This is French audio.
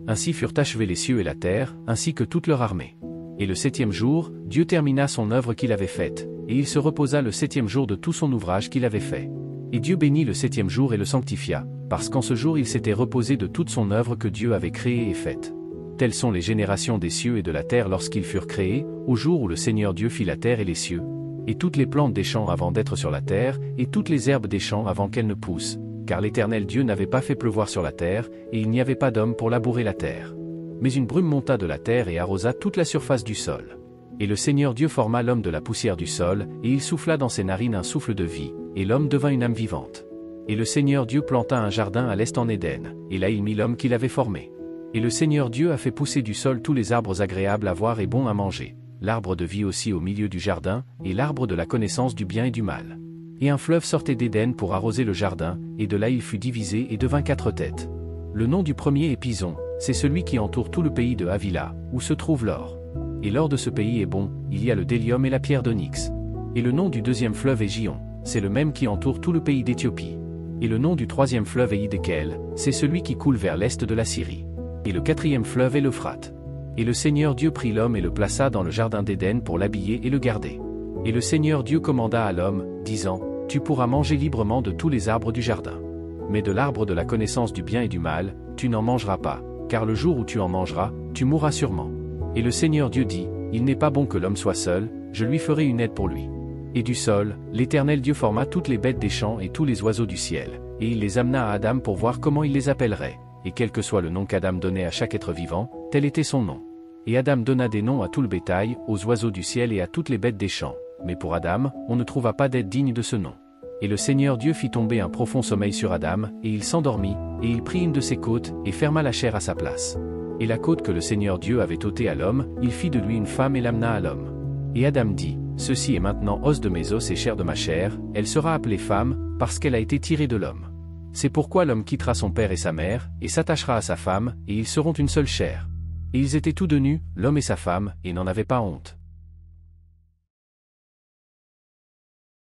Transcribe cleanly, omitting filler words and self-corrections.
Ainsi furent achevés les cieux et la terre, ainsi que toute leur armée. Et le septième jour, Dieu termina son œuvre qu'il avait faite, et il se reposa le septième jour de tout son ouvrage qu'il avait fait. Et Dieu bénit le septième jour et le sanctifia, parce qu'en ce jour il s'était reposé de toute son œuvre que Dieu avait créée et faite. Telles sont les générations des cieux et de la terre lorsqu'ils furent créés, au jour où le Seigneur Dieu fit la terre et les cieux, et toutes les plantes des champs avant d'être sur la terre, et toutes les herbes des champs avant qu'elles ne poussent, car l'Éternel Dieu n'avait pas fait pleuvoir sur la terre, et il n'y avait pas d'homme pour labourer la terre. Mais une brume monta de la terre et arrosa toute la surface du sol. Et le Seigneur Dieu forma l'homme de la poussière du sol, et il souffla dans ses narines un souffle de vie, et l'homme devint une âme vivante. Et le Seigneur Dieu planta un jardin à l'est en Éden, et là il mit l'homme qu'il avait formé. Et le Seigneur Dieu a fait pousser du sol tous les arbres agréables à voir et bons à manger, l'arbre de vie aussi au milieu du jardin, et l'arbre de la connaissance du bien et du mal. Et un fleuve sortait d'Éden pour arroser le jardin, et de là il fut divisé et devint 4 têtes. Le nom du premier est Pison, c'est celui qui entoure tout le pays de Havila, où se trouve l'or. Et l'or de ce pays est bon, il y a le délium et la pierre d'onyx. Et le nom du deuxième fleuve est Gion, c'est le même qui entoure tout le pays d'Éthiopie. Et le nom du troisième fleuve est Hiddekel, c'est celui qui coule vers l'est de la Syrie. Et le quatrième fleuve est l'Euphrate. Et le Seigneur Dieu prit l'homme et le plaça dans le jardin d'Éden pour l'habiller et le garder. Et le Seigneur Dieu commanda à l'homme, disant, « Tu pourras manger librement de tous les arbres du jardin. Mais de l'arbre de la connaissance du bien et du mal, tu n'en mangeras pas, car le jour où tu en mangeras, tu mourras sûrement. » Et le Seigneur Dieu dit, « Il n'est pas bon que l'homme soit seul, je lui ferai une aide pour lui. » Et du sol, l'Éternel Dieu forma toutes les bêtes des champs et tous les oiseaux du ciel, et il les amena à Adam pour voir comment il les appellerait, et quel que soit le nom qu'Adam donnait à chaque être vivant, tel était son nom. Et Adam donna des noms à tout le bétail, aux oiseaux du ciel et à toutes les bêtes des champs, mais pour Adam, on ne trouva pas d'aide digne de ce nom. Et le Seigneur Dieu fit tomber un profond sommeil sur Adam, et il s'endormit, et il prit une de ses côtes, et ferma la chair à sa place. Et la côte que le Seigneur Dieu avait ôtée à l'homme, il fit de lui une femme et l'amena à l'homme. Et Adam dit, « Ceci est maintenant os de mes os et chair de ma chair, elle sera appelée femme, parce qu'elle a été tirée de l'homme. C'est pourquoi l'homme quittera son père et sa mère, et s'attachera à sa femme, et ils seront une seule chair. » Et ils étaient tous deux nus, l'homme et sa femme, et n'en avaient pas honte.